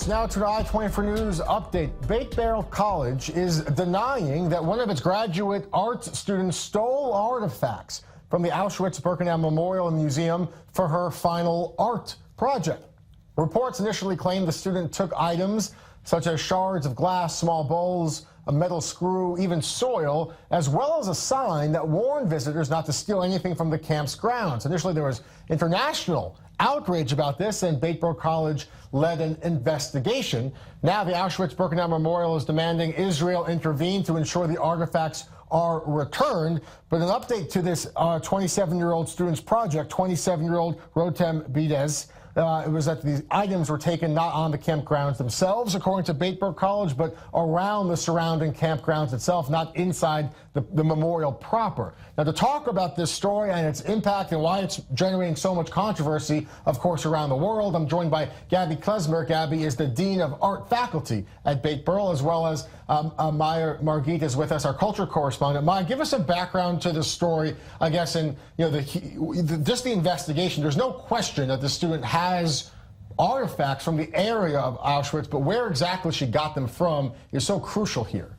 Now to the I-24 News update. Beit Berl College is denying that one of its graduate arts students stole artifacts from the Auschwitz-Birkenau Memorial and Museum for her final art project. Reports initially claimed the student took items such as shards of glass, small bowls, a metal screw, even soil, as well as a sign that warned visitors not to steal anything from the camp's grounds. Initially, there was international outrage about this, and Beit Berl College led an investigation. Now the Auschwitz-Birkenau Memorial is demanding Israel intervene to ensure the artifacts are returned. But an update to this 27-year-old student's project, 27-year-old Rotem Bides, it was that the items were taken not on the campgrounds themselves, according to Beit Berl College, but around the surrounding campgrounds itself, not inside the memorial proper. Now, to talk about this story and its impact and why it's generating so much controversy, of course, around the world, I'm joined by Gabi Klezmer. Gabi is the Dean of Art Faculty at Beit Berl, as well as Margit is with us, our culture correspondent. Maya, give us a background to the story, I guess, and just the investigation. There's no question that the student has artifacts from the area of Auschwitz, but where exactly she got them from is so crucial here.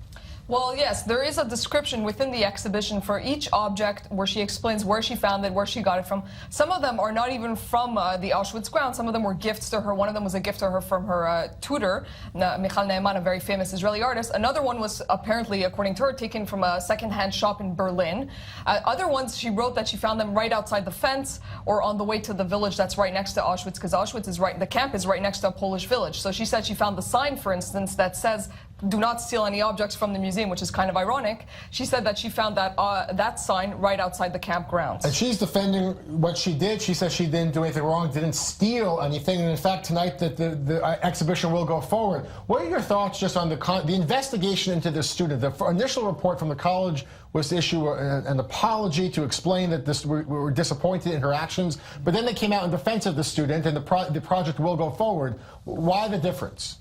Well, yes, there is a description within the exhibition for each object where she explains where she found it, where she got it from. Some of them are not even from the Auschwitz ground. Some of them were gifts to her. One of them was a gift to her from her tutor, Michal Neiman, a very famous Israeli artist. Another one was apparently, according to her, taken from a second-hand shop in Berlin. Other ones, she wrote that she found them right outside the fence or on the way to the village that's right next to Auschwitz, because Auschwitz is right, the camp is right next to a Polish village. So she said she found the sign, for instance, that says, "Do not steal any objects from the museum," which is kind of ironic. She said that she found that sign right outside the campgrounds. And she's defending what she did. She says she didn't do anything wrong, didn't steal anything, and in fact tonight that the exhibition will go forward. What are your thoughts just on the investigation into this student? The initial report from the college was to issue an apology to explain that we were disappointed in her actions, but then they came out in defense of the student, and the project will go forward. Why the difference?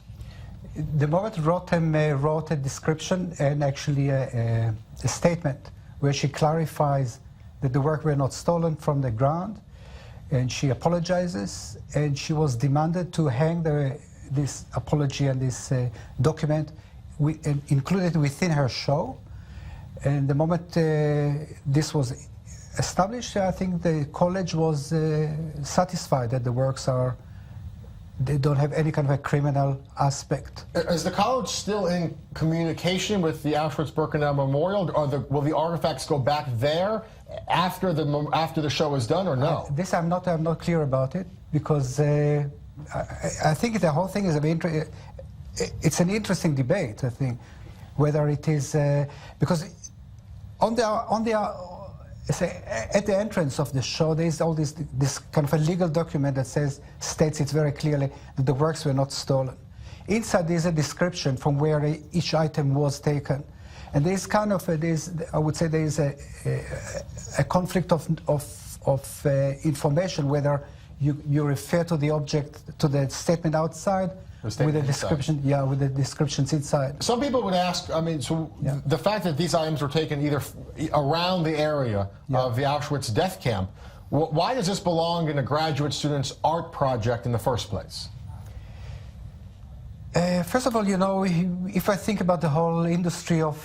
The moment Rotem wrote a description and actually a statement where she clarifies that the work were not stolen from the ground, and she apologizes, and she was demanded to hang this apology and this document included within her show. And the moment this was established, I think the college was satisfied that the works they don't have any kind of a criminal aspect. Is the college still in communication with the Auschwitz-Birkenau Memorial? Will the artifacts go back there after the show is done, or no? This I'm not clear about it, because I think the whole thing is it's an interesting debate. I think whether it is because at the entrance of the show, there is all this kind of a legal document that states it very clearly that the works were not stolen. Inside there is a description from where each item was taken, and there is kind of I would say there is a conflict of information, whether you refer to the object, to the statement outside, with the description, with the descriptions inside. Some people would ask, I mean, the fact that these items were taken either around the area of the Auschwitz death camp, why does this belong in a graduate student's art project in the first place? First of all, if I think about the whole industry of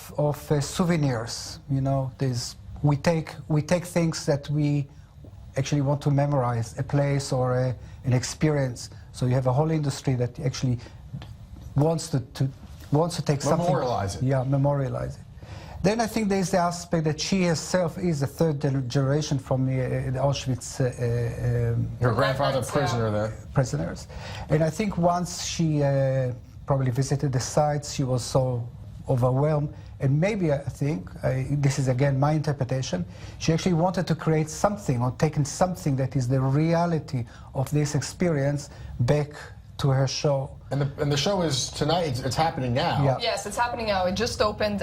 souvenirs, we take things that we actually want to memorize, a place or an experience. So you have a whole industry that actually wants to take something. Memorialize it. Yeah, memorialize it. Then I think there's the aspect that she herself is a third generation from the Auschwitz. Her grandfather, prisoner there. Prisoners. And I think once she probably visited the sites, she was so overwhelmed. And maybe, I think, this is again my interpretation, she actually wanted to create something, or taken something that is the reality of this experience back to her show. And the show is tonight, it's happening now. Yeah. Yes, it's happening now. It just opened.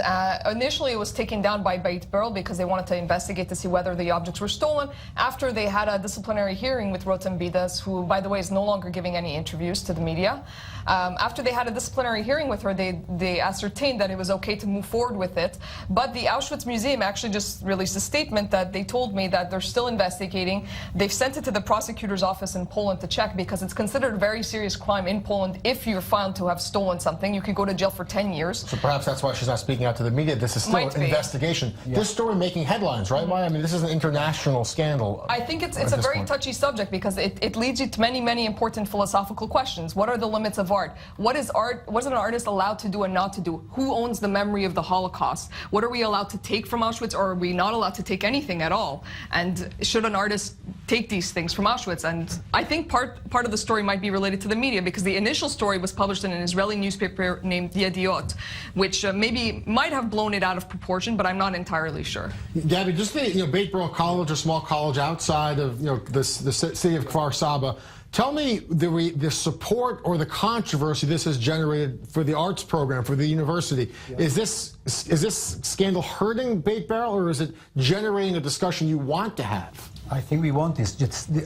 Initially, it was taken down by Beit Berl because they wanted to investigate to see whether the objects were stolen. After they had a disciplinary hearing with Rotem Bides, who, by the way, is no longer giving any interviews to the media. After they had a disciplinary hearing with her, they ascertained that it was okay to move forward with it. But the Auschwitz Museum actually just released a statement that they told me that they're still investigating. They've sent it to the prosecutor's office in Poland to check, because it's considered a very serious crime in Poland if if you're found to have stolen something, you could go to jail for 10 years. So perhaps that's why she's not speaking out to the media. This is still an investigation. Yeah. This story making headlines, right? Why? I mean, this is an international scandal. I think it's a very touchy subject because it leads you to many important philosophical questions. What are the limits of art? What is art? What is an artist allowed to do and not to do? Who owns the memory of the Holocaust? What are we allowed to take from Auschwitz, or are we not allowed to take anything at all? And should an artist take these things from Auschwitz? And I think part of the story might be related to the media, because the initial story was published in an Israeli newspaper named Yediot, which maybe might have blown it out of proportion, but I'm not entirely sure. Gabi, just the Beit Berl College, a small college outside of the city of Kfar Saba. Tell me the support or the controversy this has generated for the arts program, for the university. Yeah. Is this scandal hurting Beit Berl, or is it generating a discussion you want to have? I think we want this.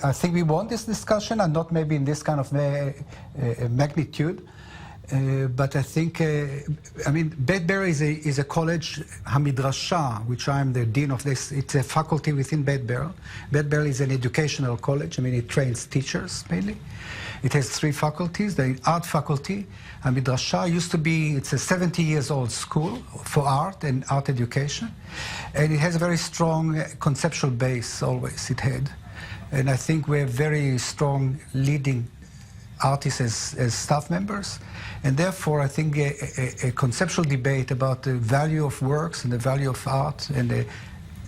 I think we want this discussion, and not maybe in this kind of magnitude. But I think, I mean, Beit Berl is a college, Hamidrasha, which I'm the dean of this. It's a faculty within Beit Berl. Beit Berl is an educational college. I mean, it trains teachers, mainly. It has 3 faculties. The art faculty, Hamidrasha, used to be, it's a 70-year-old school for art and art education. And it has a very strong conceptual base, always, it had. And I think we're very strong leading artists as staff members, and therefore I think a conceptual debate about the value of works and the value of art, and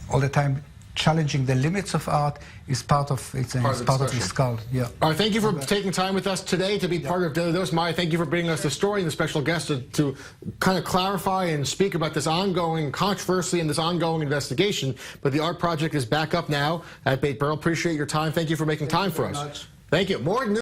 all the time challenging the limits of art is part of the skull. Yeah. All right, thank you for taking time with us today to be part of Daily Dose. Maya, thank you for bringing us the story and the special guest to kind of clarify and speak about this ongoing controversy and this ongoing investigation. But the art project is back up now at Beit Berl. Appreciate your time. Thank you for making time for us. Much. Thank you. More news.